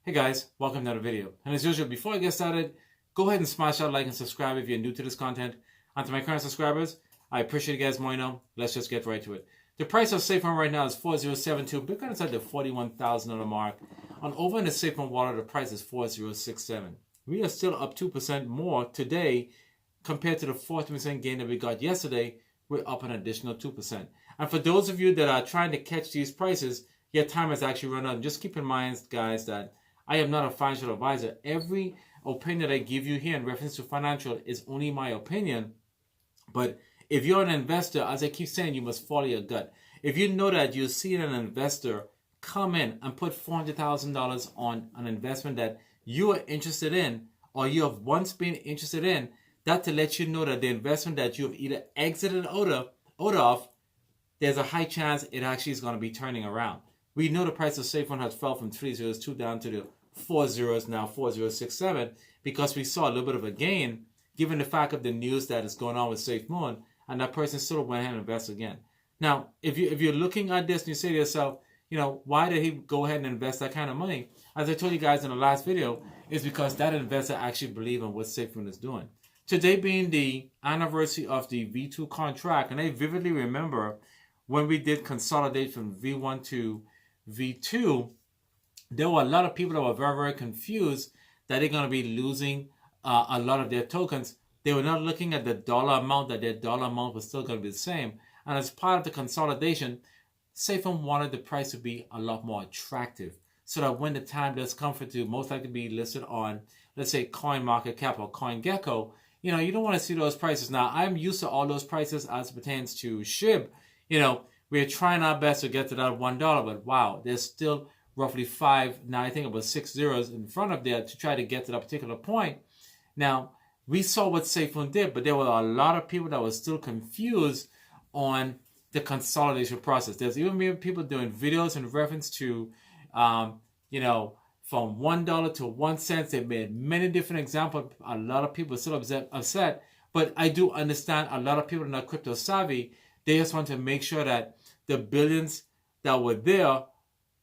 Hey guys, welcome to another video. And as usual, before I get started, go ahead and smash that like and subscribe if you're new to this content. And to my current subscribers, I appreciate you guys more. Let's just get right to it. The price of Safemoon right now is 4072. Bitcoin is at the $41,000 mark. On over in the Safemoon wallet, the price is 4067. We are still up 2% more today compared to the 14% gain that we got yesterday. We're up an additional 2%. And for those of you that are trying to catch these prices, your time has actually run out. And just keep in mind, guys, that I am not a financial advisor. Every opinion that I give you here in reference to financial is only my opinion. But if you're an investor, as I keep saying, you must follow your gut. If you know that you're seeing an investor come in and put $400,000 on an investment that you are interested in, or you have once been interested in, that to let you know that the investment that you have either exited out of, there's a high chance it actually is going to be turning around. We know the price of Safemoon has fell from 302 down to the 40s, now 4067, because we saw a little bit of a gain given the fact of the news that is going on with Safemoon, and that person still went ahead and invest again. Now, if you're looking at this and you say to yourself, why did he go ahead and invest that kind of money? As I told you guys in the last video, is because that investor actually believes in what Safemoon is doing. Today being the anniversary of the V2 contract, and I vividly remember when we did consolidate from V1 to V2, there were a lot of people that were very, very confused that they're going to be losing a lot of their tokens. They were not looking at the dollar amount, that their dollar amount was still going to be the same. And as part of the consolidation, Safemoon wanted the price to be a lot more attractive, so that when the time does come for it to most likely be listed on, let's say, CoinMarketCap or CoinGecko, you don't want to see those prices. Now, I'm used to all those prices as it pertains to SHIB. We're trying our best to get to that $1, but wow, there's still roughly 5, now I think it was 6 zeros in front of there to try to get to that particular point. Now, we saw what Safemoon did, but there were a lot of people that were still confused on the consolidation process. There's even people doing videos in reference to, from $1 to 1 cent. They made many different examples. A lot of people are still upset, but I do understand a lot of people are not crypto savvy. They just want to make sure that the billions that were there,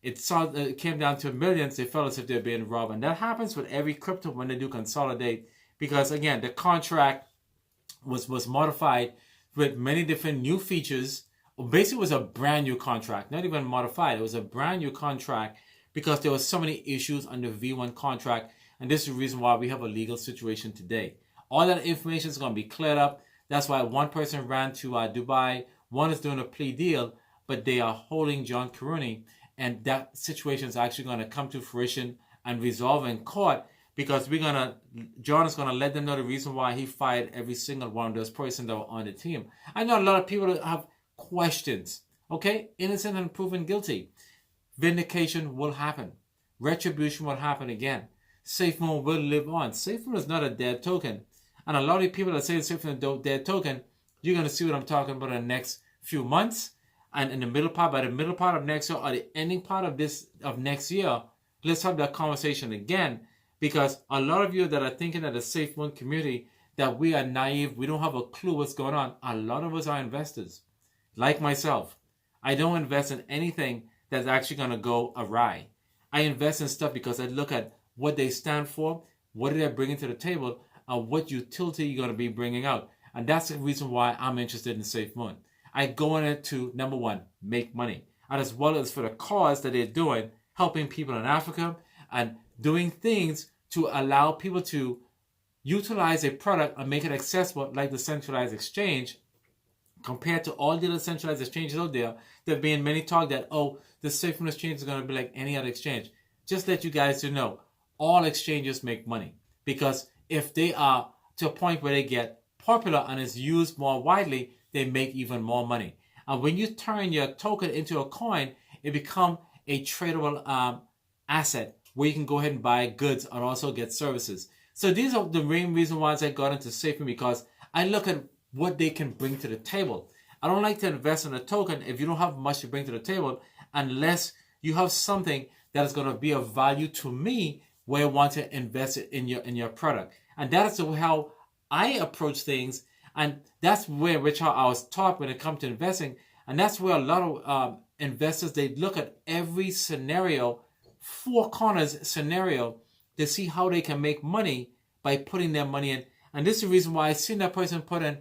it came down to millions. They felt as if they're being robbed. And that happens with every crypto when they do consolidate. Because, again, the contract was modified with many different new features. Basically, it was a brand new contract. Not even modified. It was a brand new contract because there were so many issues on the V1 contract. And this is the reason why we have a legal situation today. All that information is going to be cleared up. That's why one person ran to Dubai. One is doing a plea deal, but they are holding John Karuni. And that situation is actually going to come to fruition and resolve in court, because John is going to let them know the reason why he fired every single one of those persons that were on the team. I know a lot of people have questions. Okay? Innocent and proven guilty. Vindication will happen. Retribution will happen again. Safemoon will live on. Safemoon is not a dead token. And a lot of people that say Safemoon is a dead token, you're going to see what I'm talking about in the next few months. And in the middle part, by the middle part of next year or the ending part of next year, let's have that conversation again. Because a lot of you that are thinking that the Safemoon community, that we are naive, we don't have a clue what's going on. A lot of us are investors, like myself. I don't invest in anything that's actually going to go awry. I invest in stuff because I look at what they stand for, what are they bringing to the table, and what utility you're going to be bringing out. And that's the reason why I'm interested in Safemoon. I go in it to, number one, make money. And as well as for the cause that they're doing, helping people in Africa and doing things to allow people to utilize a product and make it accessible, like the centralized exchange, compared to all the other centralized exchanges out there. There have been many talk that, the Safemoon exchange is going to be like any other exchange. Just let you guys know, all exchanges make money. Because if they are to a point where they get popular and is used more widely, they make even more money. And when you turn your token into a coin, it becomes a tradable asset where you can go ahead and buy goods and also get services. So these are the main reason why I got into Safemoon, because I look at what they can bring to the table. I don't like to invest in a token if you don't have much to bring to the table, unless you have something that is going to be of value to me where I want to invest it in your product. And that is how I approach things, and that's which I was taught when it comes to investing. And that's where a lot of investors, they look at every scenario four corners scenario to see how they can make money by putting their money in. And this is the reason why I seen that person put in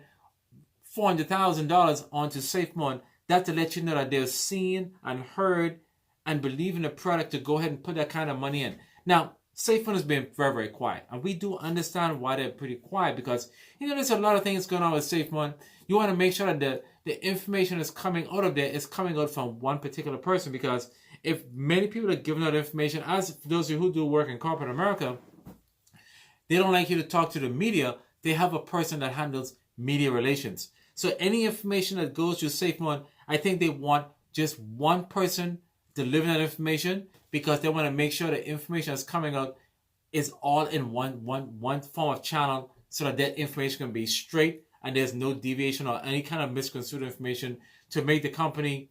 $400,000 onto Safemoon. That to let you know that they're seen and heard and believe in the product to go ahead and put that kind of money in. Now, Safemoon has been very, very quiet. And we do understand why they're pretty quiet because, there's a lot of things going on with Safemoon. You want to make sure that the information that's coming out of there is coming out from one particular person, because if many people are giving out information, as those of you who do work in corporate America, they don't like you to talk to the media. They have a person that handles media relations. So any information that goes to Safemoon, I think they want just one person delivering that information, because they want to make sure the information that's coming out is all in one form of channel, so that information can be straight and there's no deviation or any kind of misconstrued information to make the company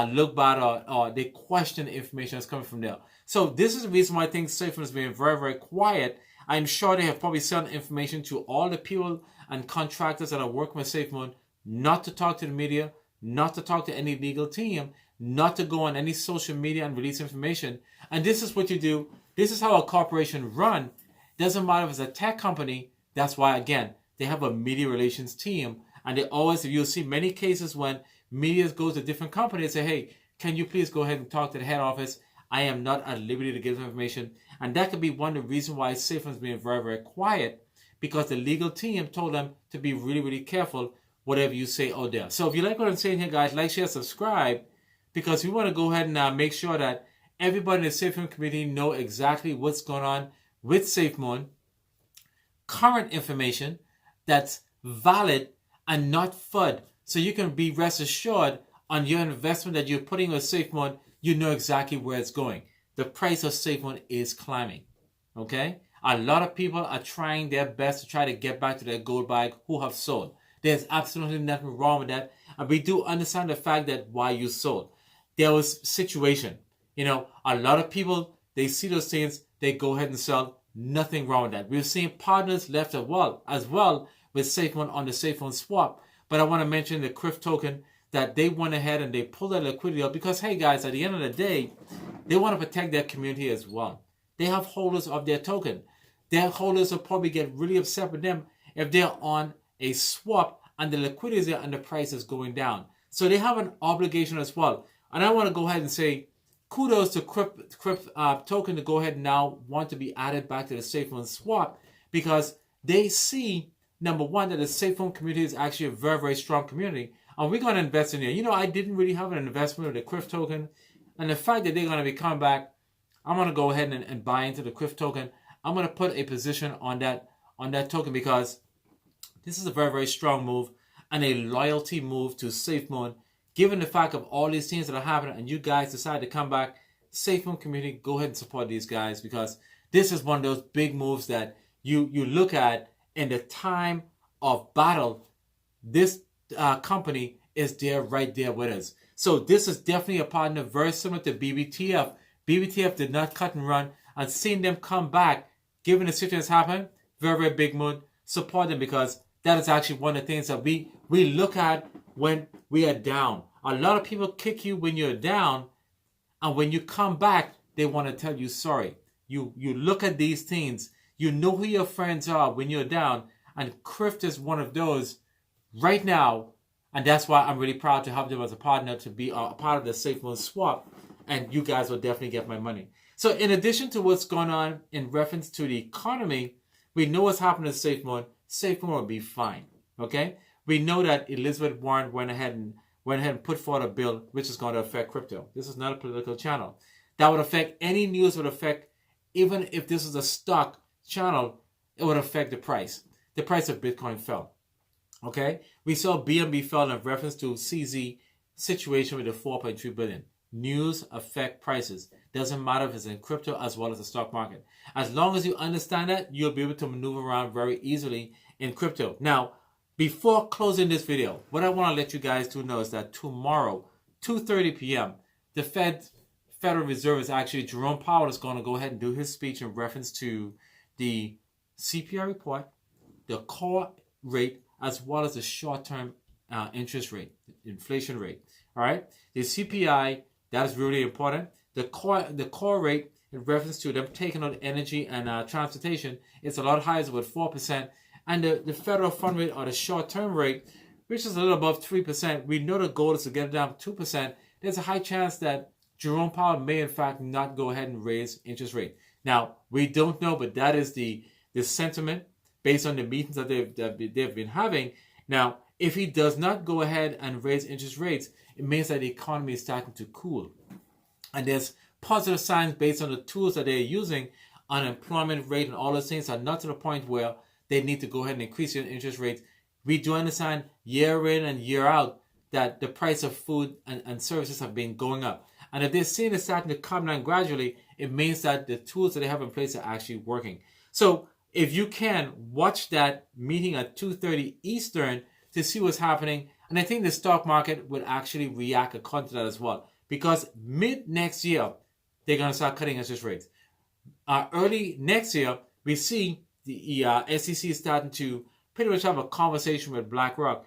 look bad, or they question the information that's coming from there. So this is the reason why I think Safemoon is being very, very quiet. I'm sure they have probably sent information to all the people and contractors that are working with Safemoon not to talk to the media, not to talk to any legal team, not to go on any social media and release information. And this is what you do. This is how a corporation run. Doesn't matter if it's a tech company. That's why, again, they have a media relations team. And they always, you'll see many cases when media goes to different companies and say, hey, can you please go ahead and talk to the head office? I am not at liberty to give them information. And that could be one of the reasons why Safemoon's being very, very quiet, because the legal team told them to be really, really careful whatever you say out there. So if you like what I'm saying here, guys, like, share, subscribe, because we want to go ahead and make sure that everybody in the Safemoon community know exactly what's going on with Safemoon, current information that's valid and not FUD. So you can be rest assured on your investment that you're putting with Safemoon, you know exactly where it's going. The price of Safemoon is climbing. Okay? A lot of people are trying their best to try to get back to their gold bag who have sold. There's absolutely nothing wrong with that. And we do understand the fact that why you sold. There was situation. A lot of people, they see those things, they go ahead and sell. Nothing wrong with that. We've seen partners left as well with Safemoon on the Safemoon swap. But I want to mention the CRIF token, that they went ahead and they pulled that liquidity out because, hey guys, at the end of the day, they want to protect their community as well. They have holders of their token. Their holders will probably get really upset with them if they're on a swap and the liquidity is there and the price is going down. So they have an obligation as well. And I want to go ahead and say kudos to CRIF token to go ahead and now want to be added back to the Safemoon swap, because they see, number one, that the Safemoon community is actually a very, very strong community. And we're going to invest in here. I didn't really have an investment with the CRIF token. And the fact that they're going to be coming back, I'm going to go ahead and buy into the CRIF token. I'm going to put a position on that token, because this is a very, very strong move and a loyalty move to Safemoon. Given the fact of all these things that are happening and you guys decide to come back, Safemoon community, go ahead and support these guys, because this is one of those big moves that you look at in the time of battle. This company is there, right there with us. So this is definitely a partner very similar to BBTF. BBTF did not cut and run, and seeing them come back, given the situation that's happened, very, very big mood. Support them, because that is actually one of the things that we look at when we are down. A lot of people kick you when you're down, and when you come back, they want to tell you sorry. You look at these things, you know who your friends are when you're down, and CRIF is one of those right now, and that's why I'm really proud to have them as a partner, to be a part of the Safemoon swap, and you guys will definitely get my money. So in addition to what's going on in reference to the economy, we know what's happening to Safemoon. Safemoon will be fine, okay? We know that Elizabeth Warren went ahead and put forward a bill which is going to affect crypto. This is not a political channel. That would affect, any news would affect, even if this is a stock channel, it would affect the price. The price of Bitcoin fell. Okay? We saw BNB fell in reference to CZ situation with the 4.3 billion. News affect prices. Doesn't matter if it's in crypto as well as the stock market. As long as you understand that, you'll be able to maneuver around very easily in crypto. Now, before closing this video, what I want to let you guys to know is that tomorrow, 2:30 p.m., the Federal Reserve is actually, Jerome Powell is going to go ahead and do his speech in reference to the CPI report, the core rate, as well as the short-term interest rate, inflation rate. All right, the CPI, that is really important. The core rate in reference to them taking out energy and transportation, it's a lot higher, it's about 4%. And the federal fund rate or the short-term rate, which is a little above 3%, we know the goal is to get it down to 2%. There's a high chance that Jerome Powell may in fact not go ahead and raise interest rate. Now, we don't know, but that is the sentiment based on the meetings that they've been having. Now, if he does not go ahead and raise interest rates, it means that the economy is starting to cool. And there's positive signs based on the tools that they're using. Unemployment rate and all those things are not to the point where they need to go ahead and increase your interest rates. We do understand year in and year out that the price of food and services have been going up. And if they're seeing it starting to come down gradually, it means that the tools that they have in place are actually working. So if you can, watch that meeting at 2:30 Eastern to see what's happening. And I think the stock market will actually react according to that as well. Because mid next year, they're going to start cutting interest rates. Early next year, we see the SEC is starting to pretty much have a conversation with BlackRock.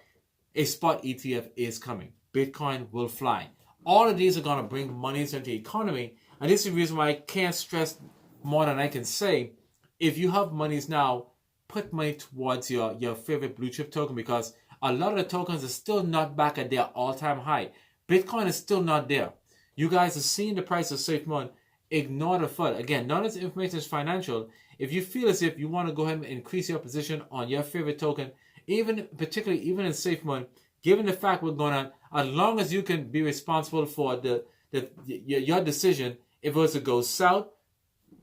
A spot ETF is coming. Bitcoin will fly. All of these are going to bring money into the economy. And this is the reason why I can't stress more than I can say. If you have monies now, put money towards your favorite blue chip token, because a lot of the tokens are still not back at their all-time high. Bitcoin is still not there. You guys are seeing the price of Safemoon. Ignore the FUD. Again, none of this information is financial. If you feel as if you want to go ahead and increase your position on your favorite token, particularly in Safemoon, given the fact we're going to, as long as you can be responsible for your decision, if it was to go south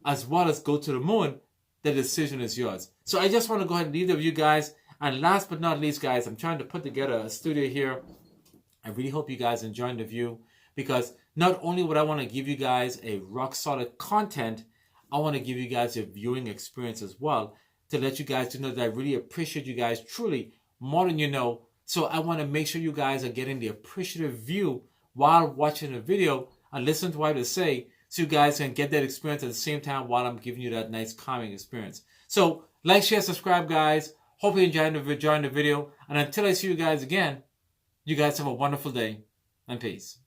as well as go to the moon, the decision is yours. So I just want to go ahead and leave it with you guys. And last but not least, guys, I'm trying to put together a studio here. I really hope you guys enjoying the view, because not only would I want to give you guys a rock solid content, I want to give you guys a viewing experience as well, to let you guys know that I really appreciate you guys truly more than you know. So I want to make sure you guys are getting the appreciative view while watching the video and listen to what I have to say, so you guys can get that experience at the same time while I'm giving you that nice calming experience. So like, share, subscribe, guys. Hope you enjoyed the video. And until I see you guys again, you guys have a wonderful day and peace.